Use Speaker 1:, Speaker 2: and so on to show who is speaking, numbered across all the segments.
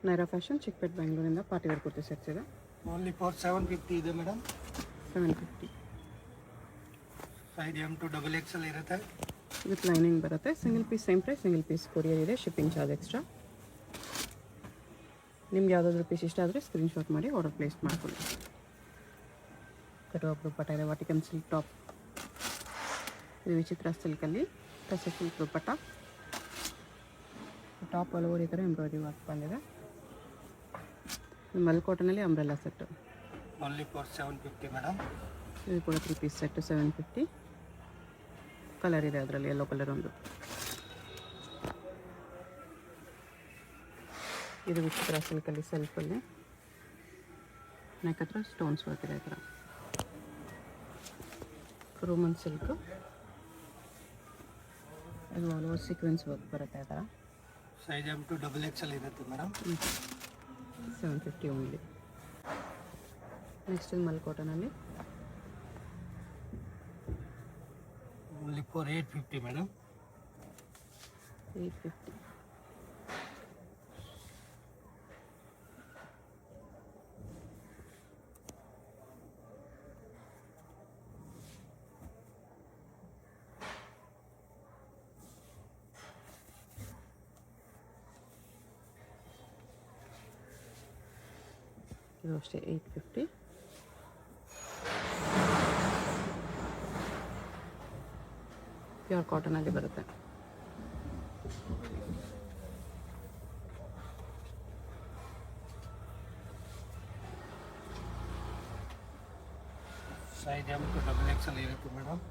Speaker 1: Naira fashion Chikkapete ಬೆಂಗಳೂರಿಂದ party wear kurti sets ಇದೆ.
Speaker 2: Only for 750 ಇದೆ madam.
Speaker 1: 750
Speaker 2: size M to XXL ಇರುತ್ತೆ.
Speaker 1: ವಿತ್ ಲೈನಿಂಗ್ ಬರುತ್ತೆ. Single piece same price, single piece courier ಇದೆ, shipping charge extra. ನಿಮ್ಗೆ ಯಾವುದಾದ್ರೂ ಪೀಸ್ ಇಷ್ಟ ಆದರೆ ಸ್ಕ್ರೀನ್ಶಾಟ್ ಮಾಡಿ ಆರ್ಡರ್ ಪ್ಲೇಸ್ ಮಾಡ್ಕೊಳ್ಳಿ. ಕಟುವಾಗ ದುಪ್ಪಟ್ಟ ಇದೆ, ವಾಟಿಕನ್ ಸಿಲ್ಕ್ ಟಾಪ್. ಇದು ವಿಚಿತ್ರ ಸಿಲ್ಕಲ್ಲಿ ಕಸೆ ಸಿಲ್ಕ್ ದುಪ್ಪಟ್ಟ. ಟಾಪ್ ಆಲ್ ಓವರ್ ಈ ಥರ ಎಂಬ್ರಾಯ್ಡ್ರಿ ವರ್ಕ್ ಬಂದಿದೆ. ಮಲ್ ಕಾಟನಲ್ಲಿ umbrella set.
Speaker 2: Only for 750 madam.
Speaker 1: ಇದು ಕೂಡ 3 ಪೀಸ್ ಸೆಟ್ಟು 750. ಕಲರ್ ಇದೆ ಅದರಲ್ಲಿ, ಯೆಲ್ಲೋ ಕಲರ್ ಒಂದು. ಇದು ವಿಚಿತ್ರ ಸಿಲ್ಕಲ್ಲಿ ಸೆಲ್ಫಲ್ಲಿ ನೆಕ್ ಹತ್ರ ಸ್ಟೋನ್ಸ್ ವರ್ಕ್ ಇದೆ ಈ ಥರ. ರೋಮನ್ ಸಿಲ್ಕು, ಇದು ಆಲ್ ಓವರ್ ಸೀಕ್ವೆನ್ಸ್ ವರ್ಕ್ ಬರುತ್ತೆ ಆ ಥರ.
Speaker 2: ಸೈಜ್ M to XXL ಇರುತ್ತೆ ಮೇಡಮ್.
Speaker 1: 750 ಓನ್ಲಿ. ನೆಕ್ಸ್ಟ್ ಮಲ್ ಕಾಟನಲ್ಲಿ
Speaker 2: ಓನ್ಲಿ ಫಾರ್ 850 ಮೇಡಮ್.
Speaker 1: 850. ಇದು ಅಷ್ಟೇ 850. ಪ್ಯೂರ್ ಕಾಟನಲ್ಲಿ ಬರುತ್ತೆ.
Speaker 2: ಸೈಜ್ M to XXL ಇರುತ್ತೆ ಮೇಡಮ್.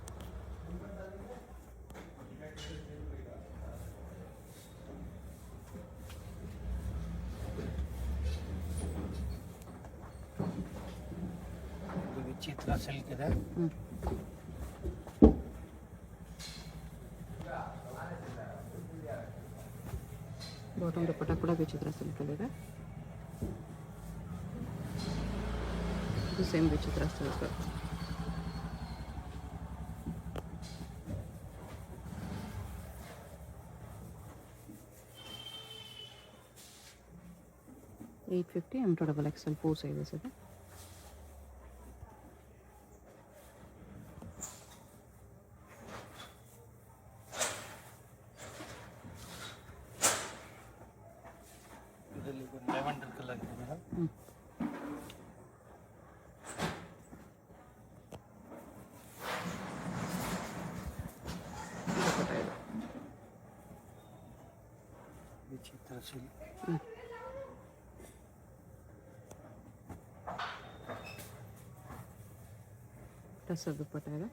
Speaker 2: ಇದು ವಿಚಿತ್ರ ಸಿಲ್ಕ್ ಇದೆ.
Speaker 1: ಬಾಟಮ್ ದುಪ್ಪಟ್ಟ ಕೂಡ ವಿಚಿತ್ರ ಸಿಲ್ಕಲ್ಲಿದೆ. ಇದು ಸೇಮ್ ವಿಚಿತ್ರ silk. $850 M to XXL 4 sizes ಇದೆ.
Speaker 2: ಇದರಲ್ಲಿ ಒಂದು ಲೆವೆಂಡರ್ ಕಲರ್ ಇದೆ ಮೇಡಮ್.
Speaker 1: ದುಪ್ಪಟ್ಟ ಇದೆ.
Speaker 2: ವಿಚಿತ್ರ ಸಿಲ್ಕ್.
Speaker 1: ಟಸರ್ ದುಪ್ಪಟ್ಟ ಇದೆ.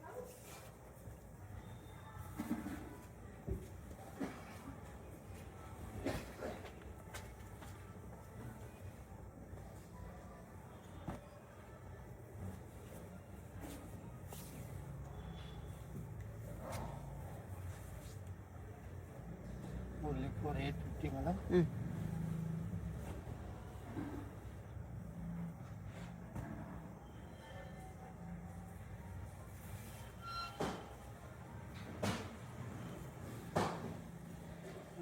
Speaker 2: Only for 850 madam.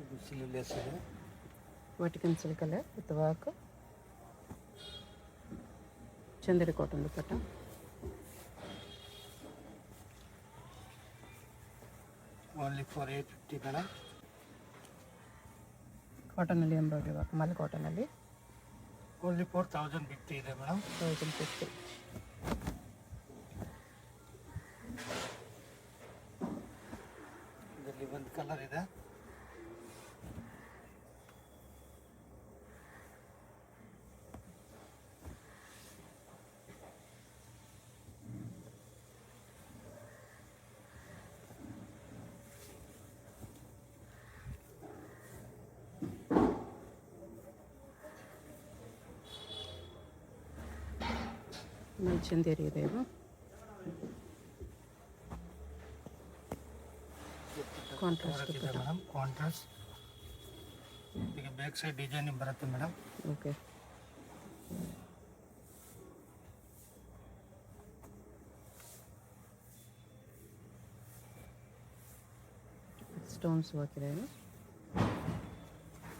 Speaker 2: ಇದು ಸ್ಲೀವ್ಲೆಸ್ ಇದೆ.
Speaker 1: ವಾಟಿಕನ್ ಸಿಲ್ಕಲ್ಲೇ ವಿತ್ ವರ್ಕ್. ಚಂದೇರಿ ಕಾಟನ್ ದುಪ್ಪಟ್ಟ.
Speaker 2: Only for 850 madam.
Speaker 1: ಕಾಟನಲ್ಲಿ ಎಂಬ್ರಾಯ್ಡ್ರಿ ವರ್ಕ್, ಮಲ್ ಕಾಟನಲ್ಲಿ
Speaker 2: ಓನ್ಲಿ ಫಾರ್ 1050 ಇದೆ ಮೇಡಮ್.
Speaker 1: 1050.
Speaker 2: ಇದರಲ್ಲಿ ಒಂದು ಕಲರ್ ಇದೆ.
Speaker 1: ಚಂದೇರಿ ಇದೆ ಇದು. ಕಾಂಟ್ರಾಸ್ಟ್
Speaker 2: ಇದೆ ಮೇಡಮ್. ಕಾಂಟ್ರಾಸ್ಟ್. ಈಗ ಬ್ಯಾಕ್ ಸೈಡ್ ಡಿಸೈನಿಂಗ್ ಬರುತ್ತೆ ಮೇಡಮ್.
Speaker 1: ಓಕೆ. ಸ್ಟೋನ್ಸ್ ವರ್ಕ್ ಇದೆ ಇದು.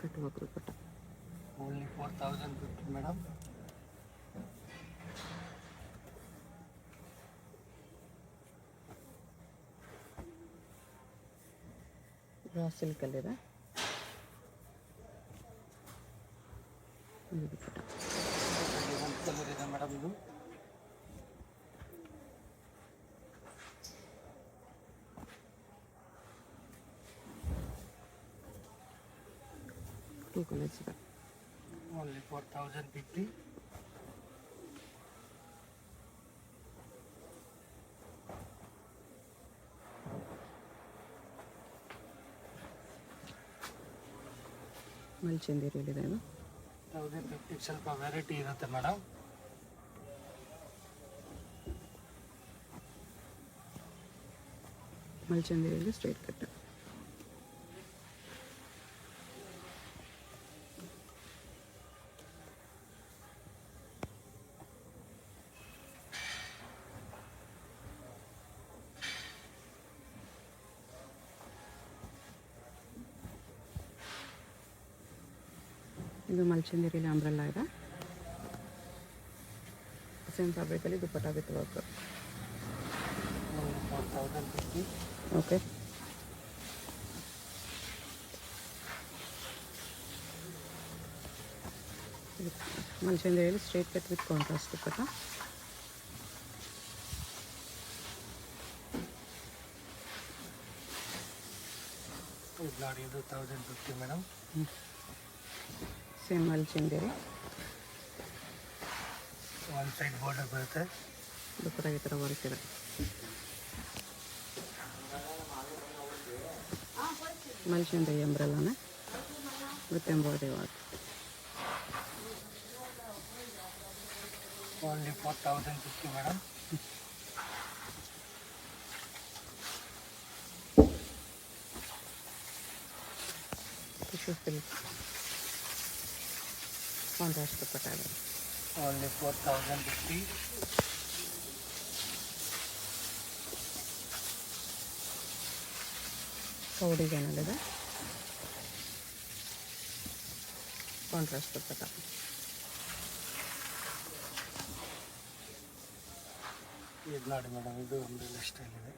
Speaker 1: ಕಟ್ಟುವ ದುಪ್ಪಟ್ಟ.
Speaker 2: Only 4050 madam.
Speaker 1: ರಾ ಸಿಲ್ಕಲ್ಲಿದೆ. ಇದು ದುಪ್ಪಟ್ಟ.
Speaker 2: ಒಂದು ಕಲರ್ ಇದೆ ಮೇಡಮ್ ಇದು.
Speaker 1: ಟೂ ಕಲರ್ಸ್ ಇದೆ.
Speaker 2: ಓನ್ಲಿ 4050.
Speaker 1: ಮಲ್ಚಂದೇರಿಯಲ್ಲಿದೆ ಇದು.
Speaker 2: 1050 ಸ್ವಲ್ಪ ವೆರೈಟಿ ಇರುತ್ತೆ ಮೇಡಮ್.
Speaker 1: ಮಲ್ಚಂದೇರಿಯಲ್ಲಿ straight cut. ಇದು ಮಲ್ಚಂದೇರಿಯಲ್ಲಿ ಅಂಬ್ರೆಲ್ಲ ಇದೆ. ಸೇಮ್ ಫ್ಯಾಬ್ರಿಕಲ್ಲಿ ದುಪ್ಪಟ್ಟ ವಿತ್ ವರ್ಕ್.
Speaker 2: ಓನ್ಲಿ 4050.
Speaker 1: ಓಕೆ. ಮಲ್ಚಂದೇರಿಯಲ್ಲಿ ಸ್ಟ್ರೈಟ್ ಕಟ್ ವಿತ್ ಕಾಂಟ್ರಾಸ್ಟ್ ದುಪ್ಪಟ್ಟ.
Speaker 2: ಇದು ನೋಡಿ, ಇದು 1050 madam.
Speaker 1: Same Mulchanderi.
Speaker 2: One side border ಬರುತ್ತೆ.
Speaker 1: ದುಪ್ಪಟ್ಟ ಈ ಥರ ವರ್ಕ್ ಇದೆ. ಮಲ್ಚಂದೇರಿ ಅಂಬ್ರೆಲ್ಲಾನೆ with embroidery work.
Speaker 2: Only 4050 madam.
Speaker 1: Tissue silk contrast ದುಪ್ಪಟ್ಟ ಇದೆ.
Speaker 2: ಓನ್ಲಿ 4050.
Speaker 1: ಕೌ ಡಿಸೈನಲ್ಲಿದೆ. ಕಾಂಟ್ರಾಸ್ಟ್ ದುಪ್ಪಟ್ಟ.
Speaker 2: ಇದು ನೋಡಿ ಮೇಡಮ್, ಇದು ಅಂಬ್ರೆಲಾ ಸ್ಟೈಲ್ ಇದೆ.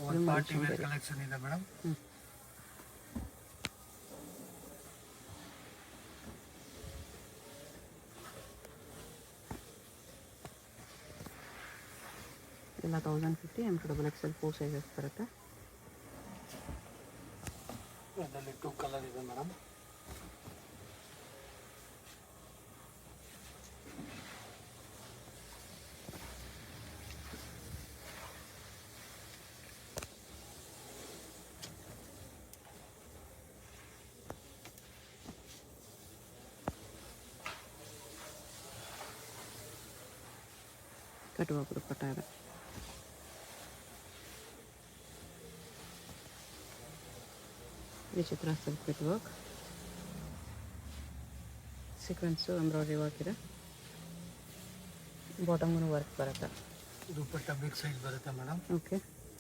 Speaker 2: ಒಂದು ಪಾರ್ಟಿ ವೇರ್ ಕಲೆಕ್ಷನ್ ಇದೆ ಮೇಡಮ್.
Speaker 1: ಎಲ್ಲ 1050. M2XL 4 ಸೈಜಸ್ ಬರುತ್ತೆ.
Speaker 2: ಅದರಲ್ಲಿ 2 ಕಲರ್ ಇದೆ ಮೇಡಮ್.
Speaker 1: ಕಟ್ ವರ್ಕ್ ದುಪ್ಪಟ್ಟ ಇದೆ. ವಿಚಿತ್ರ silk with work. Sequence embroidery work ಇದೆ. ಬಾಟಮ್ಗೂ ವರ್ಕ್ ಬರುತ್ತೆ.
Speaker 2: ದುಪ್ಪಟ್ಟ ಬಿಗ್ ಸೈಜ್ ಬರುತ್ತೆ ಮೇಡಮ್.
Speaker 1: ಓಕೆ.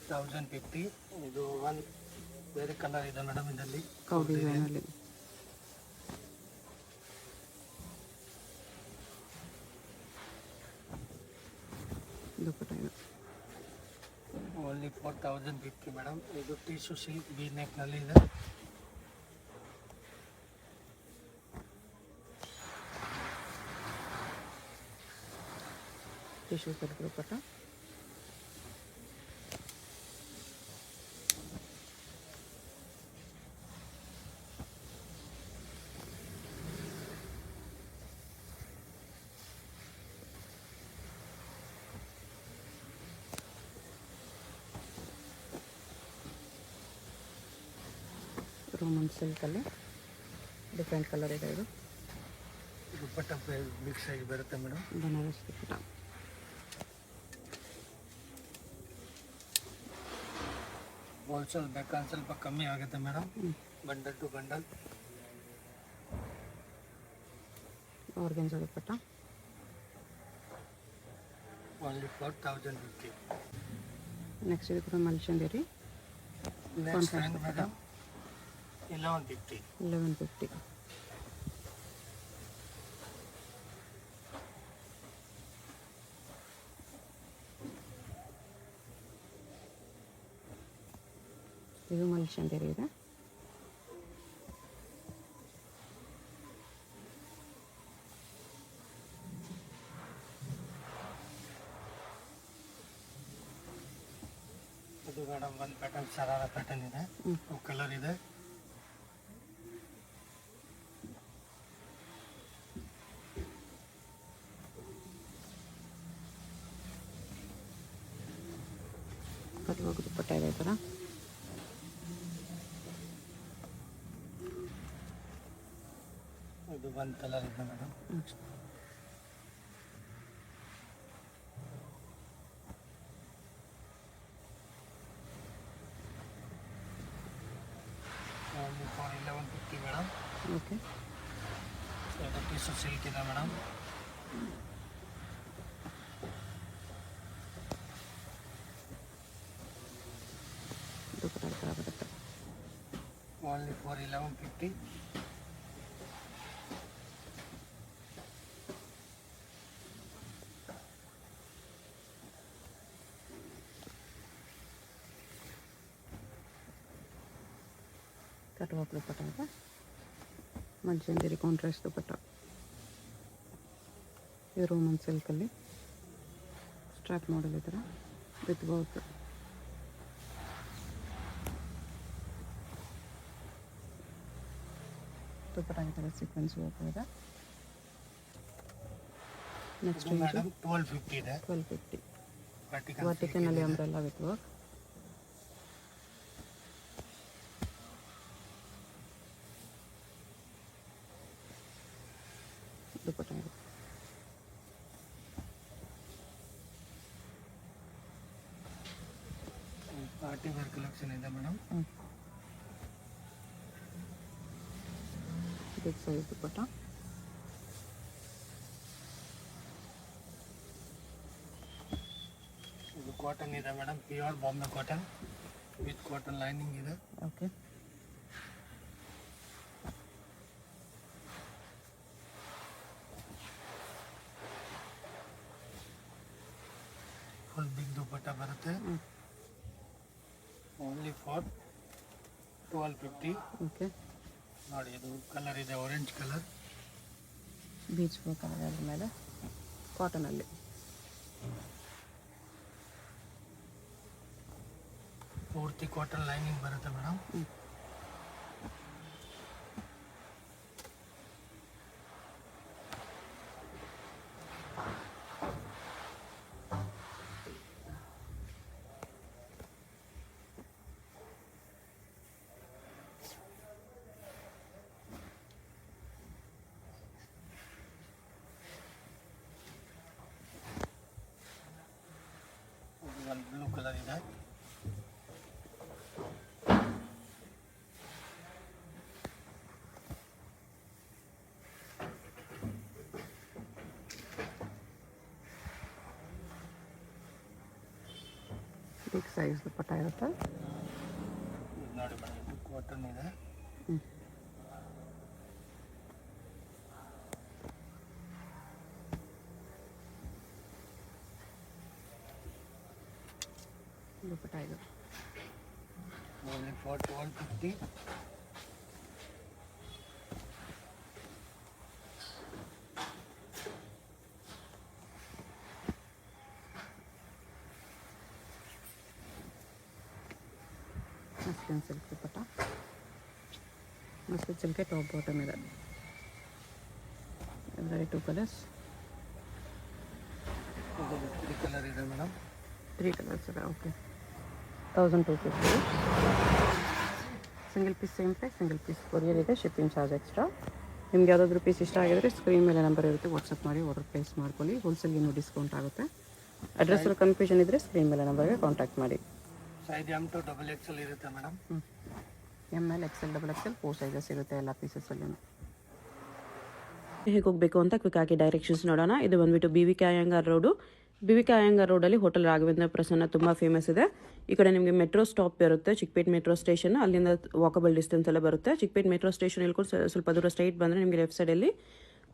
Speaker 2: 1050. ಇದು ಒಂದು ಬೇರೆ ಕಲರ್ ಇದೆ ಮೇಡಮ್ ಇದರಲ್ಲಿ.
Speaker 1: ಕೌ ಡಿಸೈನಲ್ಲಿ. ದುಪ್ಪಟ್ಟ ಇದೆ.
Speaker 2: Only 4050 madam. ಇದು ಟಿಶ್ಯೂ ಸಿಲ್ಕ್ ಬಿ ನೆಕ್ನಲ್ಲಿ ಇದೆ.
Speaker 1: Tissue silk dupatta. ರೋಮನ್ ಸಿಲ್ಕಲ್ಲಿ ಡಿಫ್ರೆಂಟ್ ಕಲರ್ ಇದೆ. ಇದು
Speaker 2: ದುಪ್ಪಟ್ಟ ಬಿಗ್ ಸೈಜ್ ಬರುತ್ತೆ ಮೇಡಮ್.
Speaker 1: ಬನಾರಸ್ ದುಪ್ಪಟ್ಟ.
Speaker 2: ಹೋಲ್ಸೇಲ್ ಬೇಕಾದ್ರೆ ಸ್ವಲ್ಪ ಕಮ್ಮಿ ಆಗುತ್ತೆ madam. Bundle to bundle.
Speaker 1: Organza dupatta.
Speaker 2: Only 4050.
Speaker 1: Next ಇದು ಕೂಡ ಮಲ್ಚಂದೇರಿ.
Speaker 2: Next trend madam 1150.
Speaker 1: 1150. ಇದು ಮಲ್ಷನ್ ಬೇರೆ ಇದೆ.
Speaker 2: ಇದು ಮೇಡಮ್ ಒಂದು ಪ್ಯಾಟರ್ನ್ ಶರಾರ ಪ್ಯಾಟರ್ನ್ ಇದೆ, ಕಲರ್ ಇದೆ.
Speaker 1: ಕಟ್ವಾಗ ದುಪ್ಪಟ್ಟ ಇದೆ ಈ ಥರ.
Speaker 2: ಇದು ಒಂದು ಕಲರ್ ಇದೆ madam. Only for 1150 madam.
Speaker 1: Okay.
Speaker 2: ಇದು ಟಿಶ್ಯೂ ಸಿಲ್ಕ್ ಇದೆ ಮೇಡಮ್.
Speaker 1: ದುಪ್ಪಟ್ಟ ಈ ಥರ ಬರುತ್ತೆ.
Speaker 2: Only for 1150.
Speaker 1: ಕಟ್ವಾಗ ದುಪ್ಪಟ್ಟ ಇದೆ. ಮಲ್ಚಂದೇರಿ ಕಾಂಟ್ರಾಸ್ಟ್ ದುಪ್ಪಟ್ಟ. ಇದು ರೋಮನ್ ಸಿಲ್ಕಲ್ಲಿ ಸ್ಟ್ರಾಪ್ ಮಾಡಲ್ ಈ ಥರ ವಿತ್ ವರ್ಕ್. ದುಪ್ಪಟ್ಟ ಈ ಥರ ಸೀಕ್ವೆನ್ಸ್ ವರ್ಕ್ ಇದೆ. ನೆಕ್ಸ್ಟ್
Speaker 2: ಇದು ಮೇಡಮ್ 1250 ಇದೆ.
Speaker 1: 1250.
Speaker 2: ವರ್ಟಿಕಲ್
Speaker 1: ವರ್ಟಿಕನಲ್ಲಿ ಅಂಬ್ರೆಲ್ಲ ವಿತ್ ವರ್ಕ್. ದುಪ್ಪಟ್ಟ ಇದೆ.
Speaker 2: ಪಾರ್ಟಿ ವೇರ್ ಕಲೆಕ್ಷನ್ ಇದೆ ಮೇಡಮ್.
Speaker 1: ಬಿಗ್ ಸೈಜ್ ದುಪ್ಪಟ್ಟ.
Speaker 2: ಇದು ಕಾಟನ್ ಇದೆ madam, pure Bombay cotton with cotton lining ಇದೆ.
Speaker 1: ಓಕೆ.
Speaker 2: ಫುಲ್ ಬಿಗ್ ದುಪ್ಪಟ್ಟ ಬರುತ್ತೆ. Only for 1250.
Speaker 1: ಓಕೆ.
Speaker 2: ನೋಡಿ ಇದು ಕಲರ್ ಇದೆ, ಆರೆಂಜ್ ಕಲರ್.
Speaker 1: ಬೀಚ್ ವರ್ಕ್ ಅದ್ರ ಮೇಲೆ ಕಾಟನಲ್ಲಿ.
Speaker 2: ಪೂರ್ತಿ ಕಾಟನ್ ಲೈನಿಂಗ್ ಬರುತ್ತೆ ಮೇಡಮ್. ಒಂದು ಬ್ಲೂ ಕಲರ್ ಇದೆ.
Speaker 1: ಬಿಗ್ ಸೈಜ್ ದುಪ್ಪಟ್ಟ ಇರುತ್ತೆ.
Speaker 2: ಇದು ನೋಡಿ ಮೇಡಮ್, ಇದು ಕಾಟನ್ ಇದೆ.
Speaker 1: ದುಪ್ಪಟ್ಟ ಇದು.
Speaker 2: Only for 1250.
Speaker 1: Muslin silk dupatta. Muslin ಸಿಲ್ಕೆ ಟಾಪ್ ಬಾಟಮ್ ಇದೆ. ಇದರಲ್ಲಿ 2 ಕಲರ್ಸ್.
Speaker 2: ಇದು 3 ಕಲರ್ ಇದೆ ಮೇಡಮ್.
Speaker 1: 3 ಕಲರ್ಸ್ ಇದೆ. Okay. 1250. Single piece same price. Single piece courier ಇದೆ, ಶಿಪ್ಪಿಂಗ್ ಚಾರ್ಜ್ ಎಕ್ಸ್ಟ್ರಾ. ನಿಮ್ಗೆ ಯಾವುದಾದ್ರೂ ಪೀಸ್ ಇಷ್ಟ ಆಗಿದ್ರೆ ಸ್ಕ್ರೀನ್ ಮೇಲೆ ನಂಬರ್ ಇರುತ್ತೆ, ವಾಟ್ಸಪ್ ಮಾಡಿ ಆರ್ಡರ್ ಪ್ಲೇಸ್ ಮಾಡ್ಕೊಳ್ಳಿ. ಹೋಲ್ಸೇಲ್ಗೆ ಇನ್ನೂ ಡಿಸ್ಕೌಂಟ್ ಆಗುತ್ತೆ. ಅಡ್ರೆಸ್ಸಲ್ಲಿ ಕನ್ಫ್ಯೂಷನ್ ಇದ್ದರೆ ಸ್ಕ್ರೀನ್ ಮೇಲೆ ನಂಬರ್ಗೆ ಕಾಂಟ್ಯಾಕ್ಟ್ ಮಾಡಿ.
Speaker 2: ಸೈಜ್ M to XXL ಇರುತ್ತೆ madam.
Speaker 1: ML XL XXL 4 sizes ಇರುತ್ತೆ ಎಲ್ಲ ಪೀಸಸಲ್ಲೂ. ಹೇಗೆ ಹೋಗಬೇಕು ಅಂತ ಕ್ವಿಕ್ ಆಗಿ ಡೈರೆಕ್ಷನ್ಸ್ ನೋಡೋಣ. ಇದು ಬಂದುಬಿಟ್ಟು BVK ಅಯ್ಯಂಗಾರ್ ರೋಡು, ಬಿವಿಕಾ ಅಯ್ಯಂಗಾರ್ ರೋಡಲ್ಲಿ ಹೋಟೆಲ್ ರಾಘವೇಂದ್ರ ಪ್ರಸನ್ನ ತುಂಬ ಫೇಮಸ್ ಇದೆ. ಈ ಕಡೆ ನಿಮಗೆ ಮೆಟ್ರೋ ಸ್ಟಾಪ್ ಇರುತ್ತೆ, ಚಿಕ್ಕಪೇಟ್ ಮೆಟ್ರೋ ಸ್ಟೇಷನ್, ಅಲ್ಲಿಂದ ವಾಕಬಲ್ ಡಿಸ್ಟೆನ್ಸ್ ಎಲ್ಲ ಬರುತ್ತೆ. ಚಿಕ್ಕಪೇಟ್ ಮೆಟ್ರೋ ಸ್ಟೇಷನ್ ಇಳ್ಕೊಂಡು ಸ್ವಲ್ಪ ದೂರ ಸ್ಟ್ರೈಟ್ ಬಂದರೆ ನಿಮಗೆ ಲೆಫ್ಟ್ ಸೈಡಲ್ಲಿ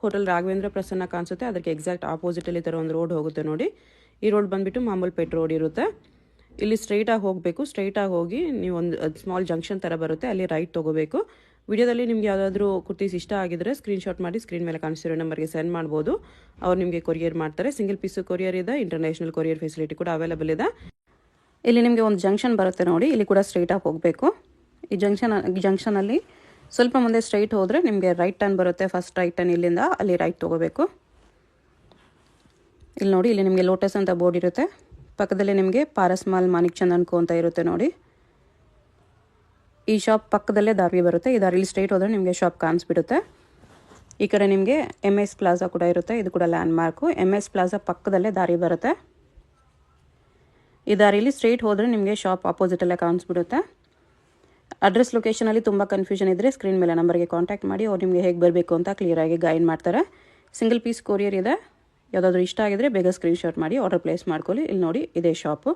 Speaker 1: ಹೋಟೆಲ್ ರಾಘವೇಂದ್ರ ಪ್ರಸನ್ನ ಕಾಣಿಸುತ್ತೆ. ಅದಕ್ಕೆ ಎಕ್ಸಾಕ್ಟ್ ಆಪೋಸಿಟಲ್ಲಿ ಥರ ಒಂದು ರೋಡ್ ಹೋಗುತ್ತೆ ನೋಡಿ. ಈ ರೋಡ್ ಬಂದುಬಿಟ್ಟು ಮಾಮೂಲ್ಪೇಟ್ ರೋಡ್ ಇರುತ್ತೆ. ಇಲ್ಲಿ ಸ್ಟ್ರೈಟಾಗಿ ಹೋಗಬೇಕು. ಸ್ಟ್ರೈಟಾಗಿ ಹೋಗಿ ನೀವು ಒಂದು ಸ್ಮಾಲ್ ಜಂಕ್ಷನ್ ಥರ ಬರುತ್ತೆ, ಅಲ್ಲಿ ರೈಟ್ ತೊಗೋಬೇಕು. ವಿಡಿಯೋದಲ್ಲಿ ನಿಮ್ಗೆ ಯಾವುದಾದ್ರೂ ಕುರ್ತೀಸ್ ಇಷ್ಟ ಆಗಿದ್ರೆ ಸ್ಕ್ರೀನ್ಶಾಟ್ ಮಾಡಿ ಸ್ಕ್ರೀನ್ ಮೇಲೆ ಕಾಣಿಸ್ತಿರೋ ನಂಬರ್ಗೆ ಸೆಂಡ್ ಮಾಡ್ಬೋದು. ಅವ್ರು ನಿಮಗೆ ಕೊರಿಯರ್ ಮಾಡ್ತಾರೆ. ಸಿಂಗಲ್ ಪೀಸು ಕೊರಿಯರ್ ಇದೆ, ಇಂಟರ್ನ್ಯಾಷನಲ್ ಕೊರಿಯರ್ ಫೆಸಿಲಿಟಿ ಕೂಡ ಅವೈಲೇಬಲ್ ಇದೆ. ಇಲ್ಲಿ ನಿಮಗೆ ಒಂದು ಜಂಕ್ಷನ್ ಬರುತ್ತೆ ನೋಡಿ, ಇಲ್ಲಿ ಕೂಡ ಸ್ಟ್ರೈಟಾಗಿ ಹೋಗಬೇಕು. ಈ ಜಂಕ್ಷನಲ್ಲಿ ಸ್ವಲ್ಪ ಮುಂದೆ ಸ್ಟ್ರೈಟ್ ಹೋದರೆ ನಿಮಗೆ ರೈಟ್ ಟರ್ನ್ ಬರುತ್ತೆ. ಫಸ್ಟ್ ರೈಟ್ ಟರ್ನ್ ಇಲ್ಲಿಂದ ಅಲ್ಲಿ ರೈಟ್ ತೊಗೋಬೇಕು. ಇಲ್ಲಿ ನೋಡಿ, ಇಲ್ಲಿ ನಿಮಗೆ ಲೋಟಸ್ ಅಂತ ಬೋರ್ಡ್ ಇರುತ್ತೆ. ಪಕ್ಕದಲ್ಲಿ ನಿಮಗೆ ಪಾರಸ್ ಮಾಲ್ ಮಾಣಿಕ್ ಚಂದ್ ಅನ್ಕೋ ಅಂತ ಇರುತ್ತೆ ನೋಡಿ. ಈ ಶಾಪ್ ಪಕ್ಕದಲ್ಲೇ ದಾರಿ ಬರುತ್ತೆ. ಈ ದಾರಿಲಿ ಸ್ಟ್ರೈಟ್ ಹೋದರೆ ನಿಮಗೆ ಶಾಪ್ ಕಾಣಿಸ್ಬಿಡುತ್ತೆ. ಈ ಕಡೆ ನಿಮಗೆ MS ಪ್ಲಾಜಾ ಕೂಡ ಇರುತ್ತೆ. ಇದು ಕೂಡ ಲ್ಯಾಂಡ್ ಮಾರ್ಕು. MS ಪ್ಲಾಜಾ ಪಕ್ಕದಲ್ಲೇ ದಾರಿ ಬರುತ್ತೆ. ಈ ದಾರಿಲಿ ಸ್ಟ್ರೈಟ್ ಹೋದರೆ ನಿಮಗೆ ಶಾಪ್ ಆಪೋಸಿಟಲ್ಲೇ ಕಾಣಿಸ್ಬಿಡುತ್ತೆ. ಅಡ್ರೆಸ್ ಲೊಕೇಶನಲ್ಲಿ ತುಂಬ ಕನ್ಫ್ಯೂಷನ್ ಇದ್ದರೆ ಸ್ಕ್ರೀನ್ ಮೇಲೆ ನಂಬರ್ಗೆ ಕಾಂಟ್ಯಾಕ್ಟ್ ಮಾಡಿ. ಅವ್ರು ನಿಮಗೆ ಹೇಗೆ ಬರಬೇಕು ಅಂತ ಕ್ಲಿಯರಾಗಿ ಗೈಡ್ ಮಾಡ್ತಾರೆ. ಸಿಂಗಲ್ ಪೀಸ್ ಕೊರಿಯರ್ ಇದೆ. ಯಾವುದಾದ್ರೂ ಇಷ್ಟ ಆಗಿದ್ರೆ ಬೇಗ ಸ್ಕ್ರೀನ್ಶಾಟ್ ಮಾಡಿ ಆರ್ಡರ್ ಪ್ಲೇಸ್ ಮಾಡ್ಕೊಳ್ಳಿ. ಇಲ್ಲಿ ನೋಡಿ, ಇದೇ ಶಾಪು.